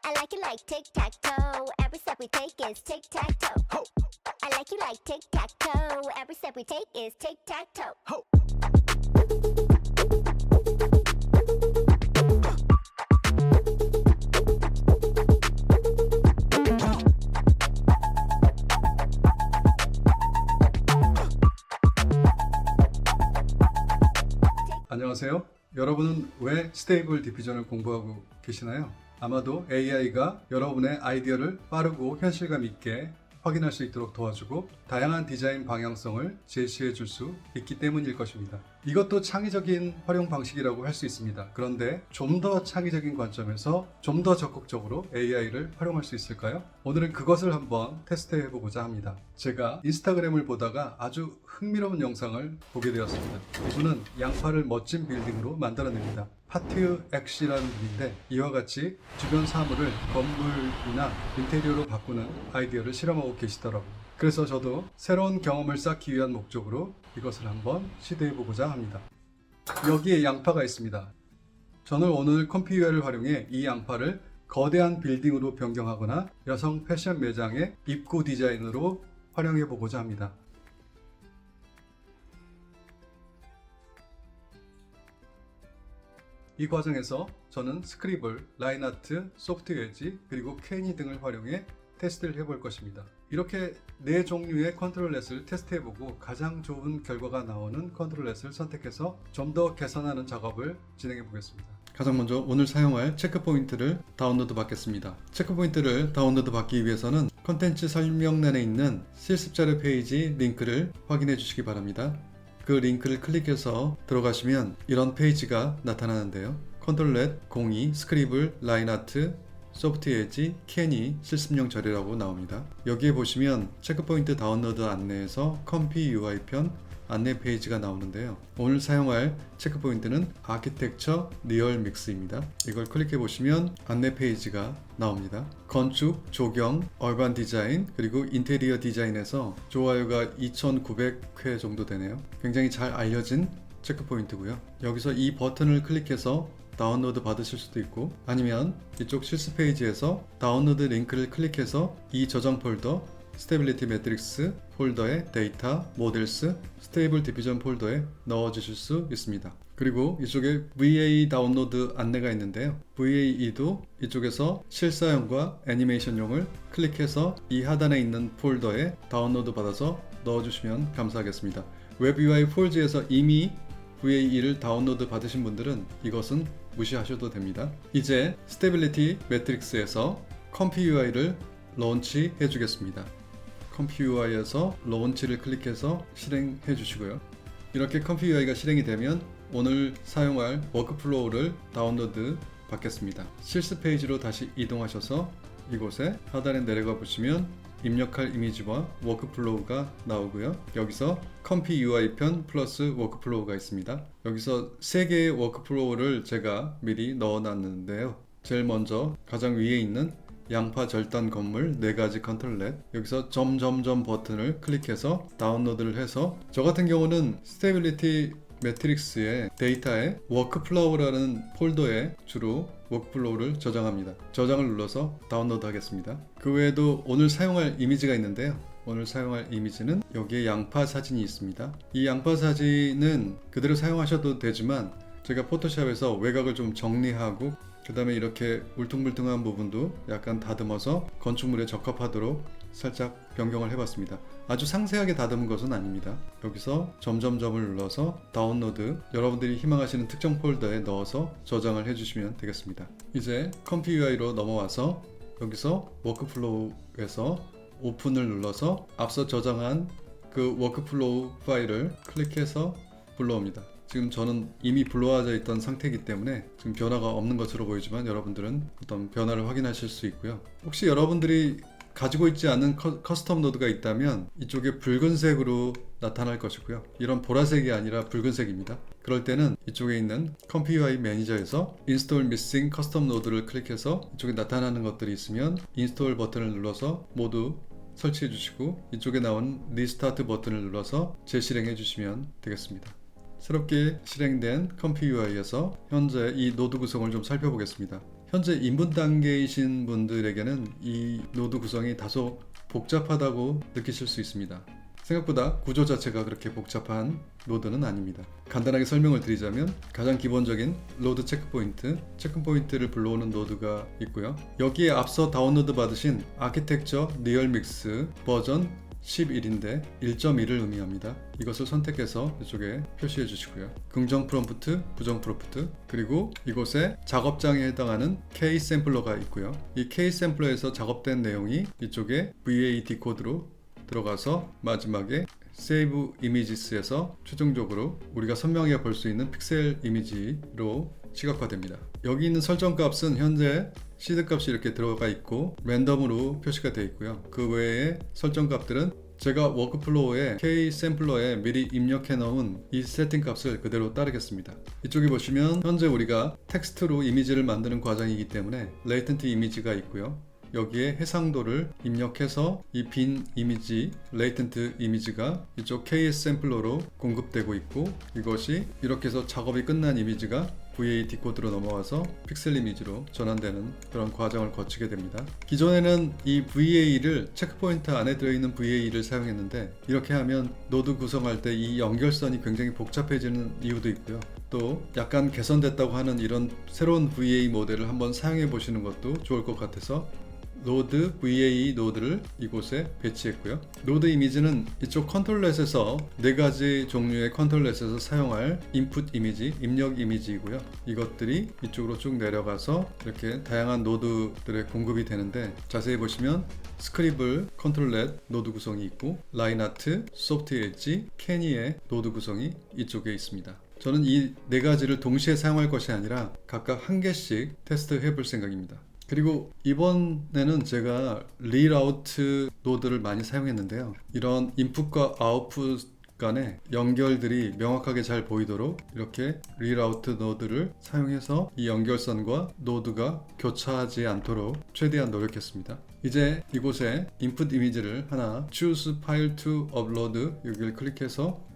I like it like tic-tac-toe. Every step we take is tic-tac-toe. I like you like tic-tac-toe. Every step we take is tic-tac-toe. 안녕하세요. 여러분은 왜 스테이블 디퓨전을 공부하고 계시나요? 아마도 AI가 여러분의 아이디어를 빠르고 현실감 있게 확인할 수 있도록 도와주고 다양한 디자인 방향성을 제시해 줄 수 있기 때문일 것입니다. 이것도 창의적인 활용 방식이라고 할 수 있습니다. 그런데 좀 더 창의적인 관점에서 좀 더 적극적으로 AI를 활용할 수 있을까요? 오늘은 그것을 한번 테스트해 보고자 합니다. 제가 인스타그램을 보다가 아주 흥미로운 영상을 보게 되었습니다. 이분은 양파를 멋진 빌딩으로 만들어냅니다. 파티유 엑시라는 분인데 이와 같이 주변 사물을 건물이나 인테리어로 바꾸는 아이디어를 실험하고 계시더라고요. 그래서 저도 새로운 경험을 쌓기 위한 목적으로 이것을 한번 시도해 보고자 합니다. 여기에 양파가 있습니다. 저는 오늘 컴퓨터를 활용해 이 양파를 거대한 빌딩으로 변경하거나 여성 패션 매장의 입구 디자인으로 활용해 보고자 합니다. 이 과정에서 저는 스크리블, 라인아트, 소프트웨지, 그리고 케니 등을 활용해 테스트를 해볼 것입니다. 이렇게 4종류의 컨트롤렛을 테스트해보고 가장 좋은 결과가 나오는 컨트롤렛을 선택해서 좀 더 개선하는 작업을 진행해 보겠습니다. 가장 먼저 오늘 사용할 체크 포인트를 다운로드 받겠습니다. 체크 포인트를 다운로드 받기 위해서는 컨텐츠 설명란에 있는 실습 자료 페이지 링크를 확인해 주시기 바랍니다. 그 링크를 클릭해서 들어가시면 이런 페이지가 나타나는데요. 컨트롤렛 02 스크리블 라인아트 소프트 엣지 케니 실습용 자료라고 나옵니다. 여기에 보시면 체크포인트 다운로드 안내에서 컴피 UI 편 안내 페이지가 나오는데요. 오늘 사용할 체크포인트는 아키텍처 리얼 믹스입니다. 이걸 클릭해 보시면 안내 페이지가 나옵니다. 건축, 조경, 얼반 디자인, 그리고 인테리어 디자인에서 좋아요가 2,900회 정도 되네요. 굉장히 잘 알려진 체크포인트고요. 여기서 이 버튼을 클릭해서 다운로드 받으실 수도 있고 아니면 이쪽 실습 페이지에서 다운로드 링크를 클릭해서 이 저장 폴더 스테빌리티 매트릭스 폴더에 데이터, 모델스, 스테이블 디퓨전 폴더에 넣어주실 수 있습니다. 그리고 이쪽에 VAE 다운로드 안내가 있는데요. VAE도 이쪽에서 실사용과 애니메이션용을 클릭해서 이 하단에 있는 폴더에 다운로드 받아서 넣어주시면 감사하겠습니다. 웹UI 폴즈에서 이미 VAE를 다운로드 받으신 분들은 이것은 무시하셔도 됩니다. 이제 스테빌리티 매트릭스에서 컴퓨UI를 론치해 주겠습니다. 컴퓨UI에서 론치를 클릭해서 실행해 주시고요. 이렇게 컴퓨UI가 실행이 되면 오늘 사용할 워크플로우를 다운로드 받겠습니다. 실습 페이지로 다시 이동하셔서 이곳에 하단에 내려가 보시면 입력할 이미지와 워크플로우가 나오고요. 여기서 컴퓨UI 편 플러스 워크플로우가 있습니다. 여기서 3개의 워크플로우를 제가 미리 넣어 놨는데요. 제일 먼저 가장 위에 있는 양파 절단 건물 4가지 컨트롤렛, 여기서 점점점 버튼을 클릭해서 다운로드를 해서 저 같은 경우는 스테빌리티 매트릭스의 데이터에 워크플로우라는 폴더에 주로 워크플로우를 저장합니다. 저장을 눌러서 다운로드 하겠습니다. 그 외에도 오늘 사용할 이미지가 있는데요. 오늘 사용할 이미지는 여기에 양파 사진이 있습니다. 이 양파 사진은 그대로 사용하셔도 되지만 제가 포토샵에서 외곽을 좀 정리하고 그 다음에 이렇게 울퉁불퉁한 부분도 약간 다듬어서 건축물에 적합하도록 살짝 변경을 해봤습니다. 아주 상세하게 다듬은 것은 아닙니다. 여기서 점점점을 눌러서 다운로드, 여러분들이 희망하시는 특정 폴더에 넣어서 저장을 해주시면 되겠습니다. 이제 컴퓨UI로 넘어와서 여기서 워크플로우에서 오픈을 눌러서 앞서 저장한 그 워크플로우 파일을 클릭해서 불러옵니다. 지금 저는 이미 불러와져 있던 상태이기 때문에 지금 변화가 없는 것으로 보이지만 여러분들은 어떤 변화를 확인하실 수 있고요. 혹시 여러분들이 가지고 있지 않은 커스텀 노드가 있다면 이쪽에 붉은색으로 나타날 것이고요. 이런 보라색이 아니라 붉은색입니다. 그럴 때는 이쪽에 있는 컴퓨UI 매니저에서 Install Missing Custom Node를 클릭해서 이쪽에 나타나는 것들이 있으면 인스톨 버튼을 눌러서 모두 설치해 주시고 이쪽에 나온 리스타트 버튼을 눌러서 재실행해 주시면 되겠습니다. 새롭게 실행된 컴퓨UI에서 현재 이 노드 구성을 좀 살펴보겠습니다. 현재 입문 단계이신 분들에게는 이 노드 구성이 다소 복잡하다고 느끼실 수 있습니다. 생각보다 구조 자체가 그렇게 복잡한 노드는 아닙니다. 간단하게 설명을 드리자면 가장 기본적인 로드 체크포인트를 불러오는 노드가 있고요. 여기에 앞서 다운로드 받으신 아키텍처 리얼믹스 버전 11인데 1.1을 의미합니다. 이것을 선택해서 이쪽에 표시해 주시고요. 긍정 프롬프트, 부정 프롬프트, 그리고 이곳에 작업장에 해당하는 K 샘플러가 있고요. 이 K 샘플러에서 작업된 내용이 이쪽에 VAT 코드로 들어가서 마지막에 Save Images에서 최종적으로 우리가 선명하게 볼 수 있는 픽셀 이미지로 시각화됩니다. 여기 있는 설정 값은 현재 시드 값이 이렇게 들어가 있고 랜덤으로 표시가 되어 있고요. 그 외에 설정 값들은 제가 워크플로우에 K 샘플러에 미리 입력해 놓은 이 세팅 값을 그대로 따르겠습니다. 이쪽에 보시면 현재 우리가 텍스트로 이미지를 만드는 과정이기 때문에 레이턴트 이미지가 있고요. 여기에 해상도를 입력해서 이 빈 이미지, 레이턴트 이미지가 이쪽 KS 샘플러로 공급되고 있고, 이것이 이렇게 해서 작업이 끝난 이미지가 VAT 코드로 넘어와서 픽셀 이미지로 전환되는 그런 과정을 거치게 됩니다. 기존에는 이 VA를 체크포인트 안에 들어있는 VA를 사용했는데, 이렇게 하면 노드 구성할 때 이 연결선이 굉장히 복잡해지는 이유도 있고요. 또 약간 개선됐다고 하는 이런 새로운 VA 모델을 한번 사용해 보시는 것도 좋을 것 같아서 노드 VA 노드를 이곳에 배치했고요. 노드 이미지는 이쪽 컨트롤렛에서 4가지 종류의 컨트롤렛에서 사용할 인풋 이미지, 입력 이미지이고요. 이것들이 이쪽으로 쭉 내려가서 이렇게 다양한 노드들에 공급이 되는데, 자세히 보시면 스크리블 컨트롤렛 노드 구성이 있고 라인아트, 소프트 엣지, 캐니의 노드 구성이 이쪽에 있습니다. 저는 이 4가지를 동시에 사용할 것이 아니라 각각 한 개씩 테스트 해볼 생각입니다. 그리고 이번에는 제가 리라우트 노드를 많이 사용했는데요. 이런 인풋과 아웃풋 간의 연결들이 명확하게 잘 보이도록 이렇게 리라우트 노드를 사용해서 이 연결선과 노드가 교차하지 않도록 최대한 노력했습니다. 이제 이곳에 인풋 이미지를 하나 Choose File to Upload 여기를 클릭해서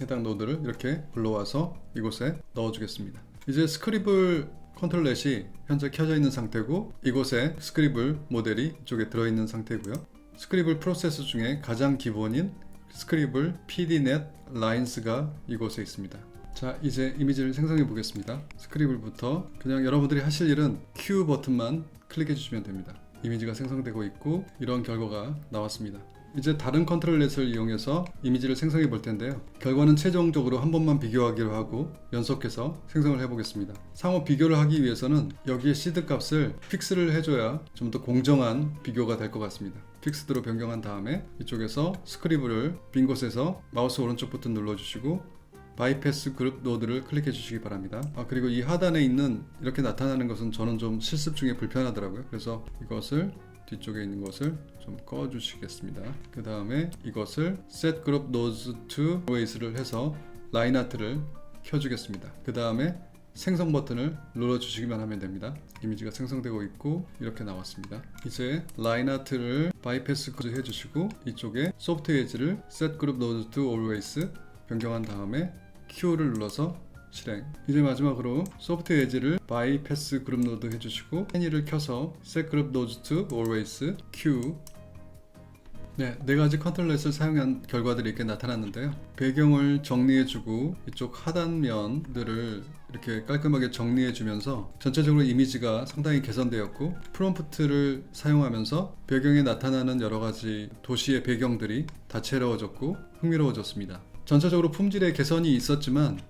해당 노드를 이렇게 불러와서 이곳에 넣어주겠습니다. 이제 스크리블 컨트롤렛이 현재 켜져 있는 상태고, 이곳에 스크리블 모델이 이쪽에 들어있는 상태고요. 스크리블 프로세스 중에 가장 기본인 스크리블 PDNet Lines가 이곳에 있습니다. 자, 이제 이미지를 생성해 보겠습니다. 스크리블부터 그냥 여러분들이 하실 일은 Q 버튼만 클릭해 주시면 됩니다. 이미지가 생성되고 있고 이런 결과가 나왔습니다. 이제 다른 컨트롤렛을 이용해서 이미지를 생성해 볼 텐데요. 결과는 최종적으로 한 번만 비교하기로 하고 연속해서 생성을 해 보겠습니다. 상호 비교를 하기 위해서는 여기에 시드 값을 픽스를 해줘야 좀 더 공정한 비교가 될 것 같습니다. 픽스드로 변경한 다음에 이쪽에서 스크리블을 빈 곳에서 마우스 오른쪽 버튼 눌러주시고 바이패스 그룹 노드를 클릭해 주시기 바랍니다. 그리고 이 하단에 있는 이렇게 나타나는 것은 저는 좀 실습 중에 불편하더라고요. 그래서 이것을 뒤쪽에 있는 것을 좀 꺼 주시겠습니다. 그 다음에 이것을 Set Group Nodes to Always를 해서 라인 아트를 켜주겠습니다. 그 다음에 생성 버튼을 눌러주시기만 하면 됩니다. 이미지가 생성되고 있고 이렇게 나왔습니다. 이제 라인 아트를 바이패스 해주시고 이쪽에 소프트 엣지를 Set Group Nodes to Always 변경한 다음에 Q를 눌러서 실행. 이제 마지막으로 소프트 엣지를 바이패스 그룹 노드 해주시고 캐니를 켜서 Set Group Nodes to Always Q. 네, 4가지 컨트롤렛을 사용한 결과들이 이렇게 나타났는데요. 배경을 정리해주고 이쪽 하단면들을 이렇게 깔끔하게 정리해주면서 전체적으로 이미지가 상당히 개선되었고, 프롬프트를 사용하면서 배경에 나타나는 여러가지 도시의 배경들이 다채로워졌고 흥미로워졌습니다. 전체적으로 품질의 개선이 있었지만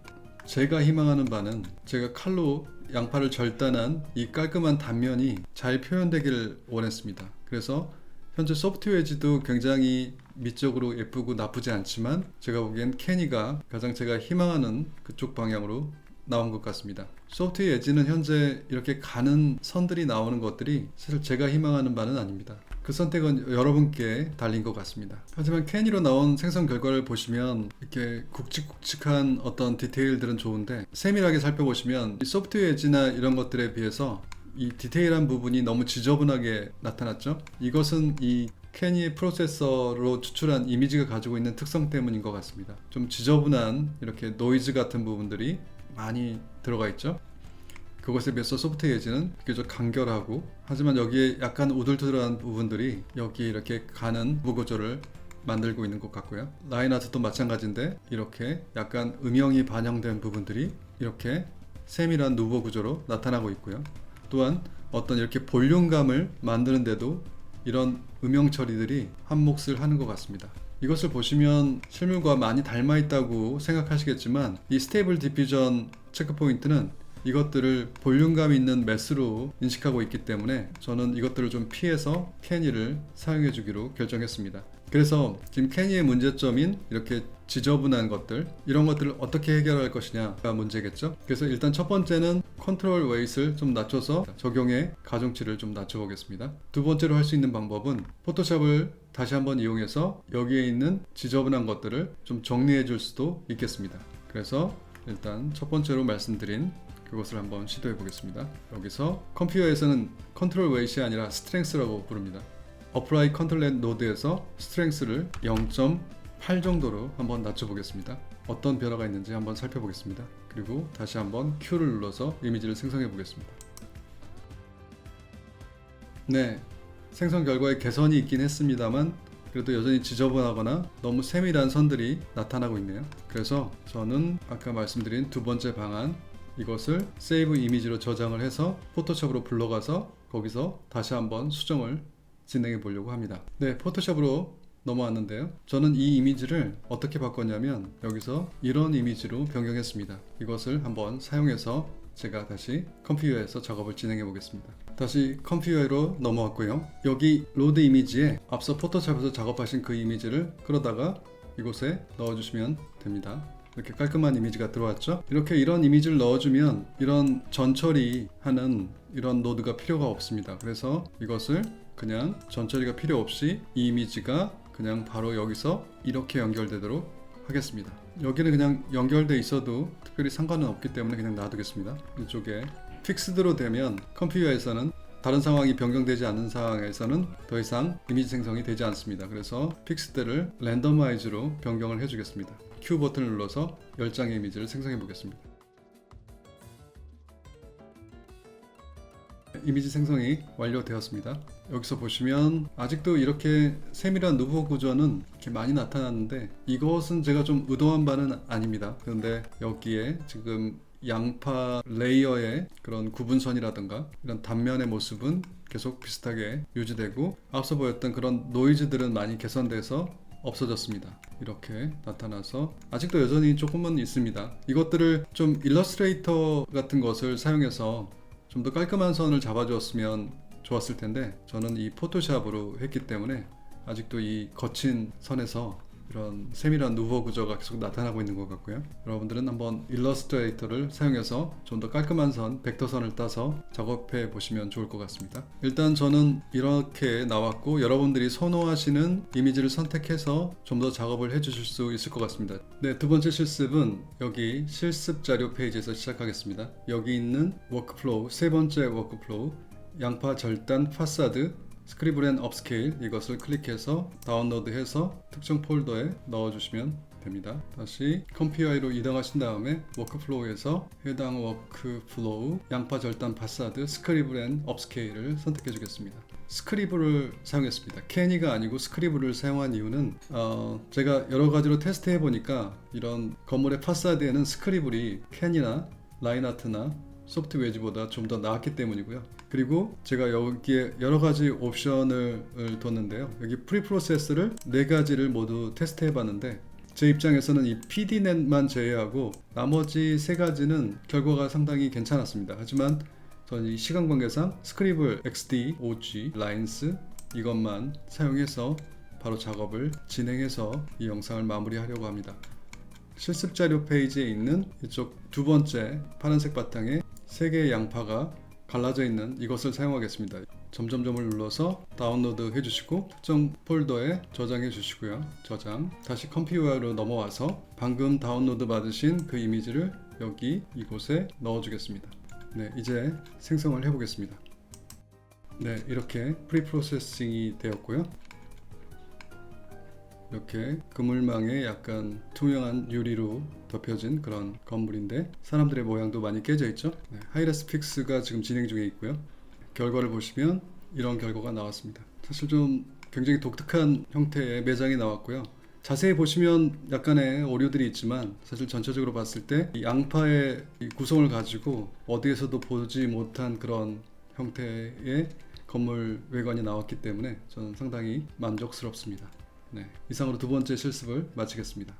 제가 희망하는 바는 제가 칼로 양파를 절단한 이 깔끔한 단면이 잘 표현되기를 원했습니다. 그래서 현재 소프트웨어지도 굉장히 미적으로 예쁘고 나쁘지 않지만 제가 보기엔 캐니가 가장 제가 희망하는 그쪽 방향으로 나온 것 같습니다. 소프트웨어 엣지는 현재 이렇게 가는 선들이 나오는 것들이 사실 제가 희망하는 바는 아닙니다. 그 선택은 여러분께 달린 것 같습니다. 하지만 캐니로 나온 생성 결과를 보시면 이렇게 굵직굵직한 어떤 디테일들은 좋은데, 세밀하게 살펴보시면 이 소프트웨어 엣지나 이런 것들에 비해서 이 디테일한 부분이 너무 지저분하게 나타났죠. 이것은 이 캐니의 프로세서로 추출한 이미지가 가지고 있는 특성 때문인 것 같습니다. 좀 지저분한 이렇게 노이즈 같은 부분들이 많이 들어가 있죠. 그것에 비해서 소프트웨어 엣지는 비교적 간결하고, 하지만 여기에 약간 우둘투둘한 부분들이 여기에 이렇게 가는 무구조를 만들고 있는 것 같고요. 라인 아트도 마찬가지인데 이렇게 약간 음영이 반영된 부분들이 이렇게 세밀한 누보 구조로 나타나고 있고요. 또한 어떤 이렇게 볼륨감을 만드는데도 이런 음영 처리들이 한 몫을 하는 것 같습니다. 이것을 보시면 실물과 많이 닮아 있다고 생각하시겠지만, 이 스테이블 디퓨전 체크 포인트는 이것들을 볼륨감 있는 매스로 인식하고 있기 때문에 저는 이것들을 좀 피해서 캐니를 사용해 주기로 결정했습니다. 그래서 지금 캐니의 문제점인 이렇게 지저분한 것들, 이런 것들을 어떻게 해결할 것이냐가 문제겠죠. 그래서 일단 첫 번째는 컨트롤 웨이트를 좀 낮춰서 적용의 가중치를 좀 낮춰보겠습니다. 두 번째로 할 수 있는 방법은 포토샵을 다시 한번 이용해서 여기에 있는 지저분한 것들을 좀 정리해 줄 수도 있겠습니다. 그래서 일단 첫 번째로 말씀드린 그것을 한번 시도해 보겠습니다. 여기서 컴퓨터에서는 컨트롤 웨이트이 아니라 스트렝스라고 부릅니다. 어플라이 컨트롤 노드에서 스트렝스를 0.8 정도로 한번 낮춰보겠습니다. 어떤 변화가 있는지 한번 살펴보겠습니다. 그리고 다시 한번 Q를 눌러서 이미지를 생성해 보겠습니다. 네, 생성 결과에 개선이 있긴 했습니다만 그래도 여전히 지저분하거나 너무 세밀한 선들이 나타나고 있네요. 그래서 저는 아까 말씀드린 두 번째 방안, 이것을 세이브 이미지로 저장을 해서 포토샵으로 불러가서 거기서 다시 한번 수정을 진행해 보려고 합니다. 네, 포토샵으로 넘어왔는데요. 저는 이 이미지를 어떻게 바꿨냐면 여기서 이런 이미지로 변경했습니다. 이것을 한번 사용해서 제가 다시 컴퓨터에서 작업을 진행해 보겠습니다. 다시 컴퓨터로 넘어왔고요. 여기 로드 이미지에 앞서 포토샵에서 작업하신 그 이미지를 끌어다가 이곳에 넣어주시면 됩니다. 이렇게 깔끔한 이미지가 들어왔죠. 이렇게 이런 이미지를 넣어주면 이런 전처리하는 이런 노드가 필요가 없습니다. 그래서 이것을 그냥 전처리가 필요 없이 이 이미지가 그냥 바로 여기서 이렇게 연결되도록 하겠습니다. 여기는 그냥 연결돼 있어도 특별히 상관은 없기 때문에 그냥 놔두겠습니다. 이쪽에 픽스드로 되면 컴퓨터에서는 다른 상황이 변경되지 않는 상황에서는 더 이상 이미지 생성이 되지 않습니다. 그래서 픽스드를 랜더마이즈로 변경을 해주겠습니다. Q 버튼을 눌러서 10장의 이미지를 생성해 보겠습니다. 이미지 생성이 완료되었습니다. 여기서 보시면 아직도 이렇게 세밀한 누보 구조는 이렇게 많이 나타났는데 이것은 제가 좀 의도한 바는 아닙니다. 그런데 여기에 지금 양파 레이어의 그런 구분선이라든가 이런 단면의 모습은 계속 비슷하게 유지되고 앞서 보였던 그런 노이즈들은 많이 개선돼서 없어졌습니다. 이렇게 나타나서 아직도 여전히 조금은 있습니다. 이것들을 좀 일러스트레이터 같은 것을 사용해서 좀 더 깔끔한 선을 잡아주었으면 좋았을 텐데 저는 이 포토샵으로 했기 때문에 아직도 이 거친 선에서 이런 세밀한 누보 구조가 계속 나타나고 있는 것 같고요. 여러분들은 한번 일러스트레이터를 사용해서 좀 더 깔끔한 선, 벡터선을 따서 작업해 보시면 좋을 것 같습니다. 일단 저는 이렇게 나왔고 여러분들이 선호하시는 이미지를 선택해서 좀 더 작업을 해 주실 수 있을 것 같습니다. 네, 두 번째 실습은 여기 실습 자료 페이지에서 시작하겠습니다. 여기 있는 워크플로우, 세 번째 워크플로우, 양파 절단 파사드 스크리블 앤 업스케일, 이것을 클릭해서 다운로드해서 특정 폴더에 넣어주시면 됩니다. 다시 컴퓨터로 이동하신 다음에 워크플로우에서 해당 워크플로우 양파 절단 파사드 스크리블 앤 업스케일을 선택해 주겠습니다. 스크리블을 사용했습니다. 캐니가 아니고 스크리블을 사용한 이유는 제가 여러 가지로 테스트해 보니까 이런 건물의 파사드에는 스크리블이 캐니나 라인아트나 소프트웨어 엣지보다 좀 더 나았기 때문이고요. 그리고 제가 여기에 여러 가지 옵션을 뒀는데요. 여기 프리프로세스를 4가지를 모두 테스트해 봤는데 제 입장에서는 이 PDNet만 제외하고 나머지 3가지는 결과가 상당히 괜찮았습니다. 하지만 저는 이 시간 관계상 스크리블 XD, OG, 라인스 이것만 사용해서 바로 작업을 진행해서 이 영상을 마무리하려고 합니다. 실습 자료 페이지에 있는 이쪽 두 번째 파란색 바탕에 3개의 양파가 갈라져 있는 이것을 사용하겠습니다. 점점점을 눌러서 다운로드 해주시고 특정 폴더에 저장해 주시고요. 저장, 다시 컴퓨터로 넘어와서 방금 다운로드 받으신 그 이미지를 여기 이곳에 넣어 주겠습니다. 네, 이제 생성을 해 보겠습니다. 네, 이렇게 프리프로세싱이 되었고요. 이렇게 그물망에 약간 투명한 유리로 덮여진 그런 건물인데 사람들의 모양도 많이 깨져 있죠. 하이레스 픽스가 지금 진행 중에 있고요. 결과를 보시면 이런 결과가 나왔습니다. 사실 좀 굉장히 독특한 형태의 매장이 나왔고요. 자세히 보시면 약간의 오류들이 있지만 사실 전체적으로 봤을 때 이 양파의 이 구성을 가지고 어디에서도 보지 못한 그런 형태의 건물 외관이 나왔기 때문에 저는 상당히 만족스럽습니다. 이상으로 두 번째 실습을 마치겠습니다.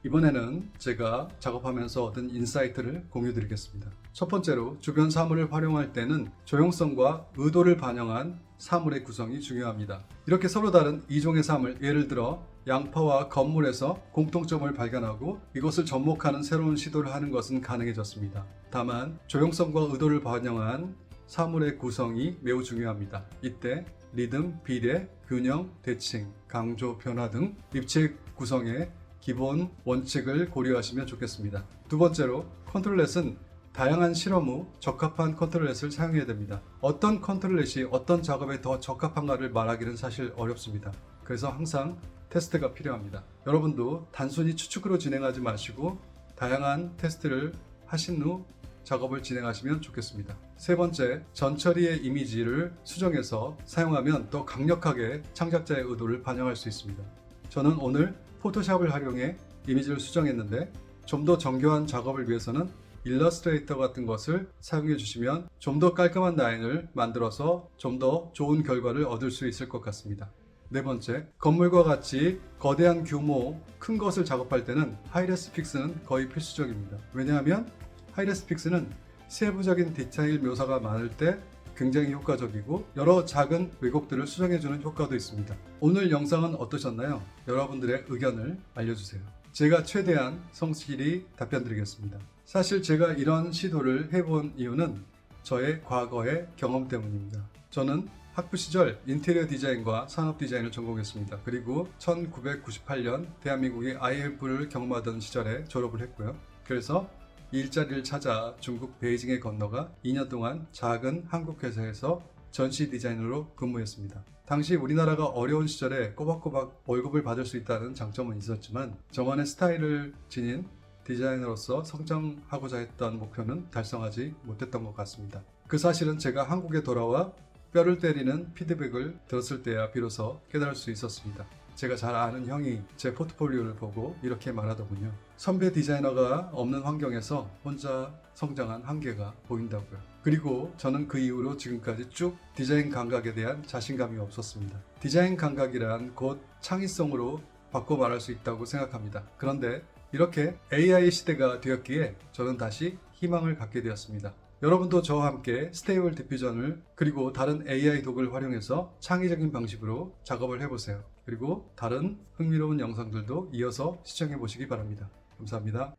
이번에는 제가 작업하면서 얻은 인사이트를 공유 드리겠습니다. 첫 번째로 주변 사물을 활용할 때는 조형성과 의도를 반영한 사물의 구성이 중요합니다. 이렇게 서로 다른 이종의 사물, 예를 들어 양파와 건물에서 공통점을 발견하고 이것을 접목하는 새로운 시도를 하는 것은 가능해졌습니다. 다만 조형성과 의도를 반영한 사물의 구성이 매우 중요합니다. 이때 리듬, 비례, 균형, 대칭, 강조, 변화 등 입체 구성의 기본 원칙을 고려하시면 좋겠습니다. 두 번째로 컨트롤렛은 다양한 실험 후 적합한 컨트롤렛을 사용해야 됩니다. 어떤 컨트롤렛이 어떤 작업에 더 적합한가를 말하기는 사실 어렵습니다. 그래서 항상 테스트가 필요합니다. 여러분도 단순히 추측으로 진행하지 마시고 다양한 테스트를 하신 후 작업을 진행하시면 좋겠습니다. 세 번째, 전처리의 이미지를 수정해서 사용하면 더 강력하게 창작자의 의도를 반영할 수 있습니다. 저는 오늘 포토샵을 활용해 이미지를 수정했는데 좀 더 정교한 작업을 위해서는 일러스트레이터 같은 것을 사용해 주시면 좀 더 깔끔한 라인을 만들어서 좀 더 좋은 결과를 얻을 수 있을 것 같습니다. 네 번째, 건물과 같이 거대한 규모, 큰 것을 작업할 때는 하이레스 픽스는 거의 필수적입니다. 왜냐하면 하이레스 픽스는 세부적인 디테일 묘사가 많을 때 굉장히 효과적이고 여러 작은 왜곡들을 수정해주는 효과도 있습니다. 오늘 영상은 어떠셨나요? 여러분들의 의견을 알려주세요. 제가 최대한 성실히 답변 드리겠습니다. 사실 제가 이런 시도를 해본 이유는 저의 과거의 경험 때문입니다. 저는 학부 시절 인테리어 디자인과 산업 디자인을 전공했습니다. 그리고 1998년 대한민국이 IMF를 경험하던 시절에 졸업을 했고요. 그래서 일자리를 찾아 중국 베이징에 건너가 2년 동안 작은 한국 회사에서 전시 디자이너로 근무했습니다. 당시 우리나라가 어려운 시절에 꼬박꼬박 월급을 받을 수 있다는 장점은 있었지만 저만의 스타일을 지닌 디자이너로서 성장하고자 했던 목표는 달성하지 못했던 것 같습니다. 그 사실은 제가 한국에 돌아와 뼈를 때리는 피드백을 들었을 때야 비로소 깨달을 수 있었습니다. 제가 잘 아는 형이 제 포트폴리오를 보고 이렇게 말하더군요. 선배 디자이너가 없는 환경에서 혼자 성장한 한계가 보인다고요. 그리고 저는 그 이후로 지금까지 쭉 디자인 감각에 대한 자신감이 없었습니다. 디자인 감각이란 곧 창의성으로 바꿔 말할 수 있다고 생각합니다. 그런데 이렇게 AI 시대가 되었기에 저는 다시 희망을 갖게 되었습니다. 여러분도 저와 함께 스테이블 디퓨전을 그리고 다른 AI 도구를 활용해서 창의적인 방식으로 작업을 해보세요. 그리고 다른 흥미로운 영상들도 이어서 시청해 보시기 바랍니다. 감사합니다.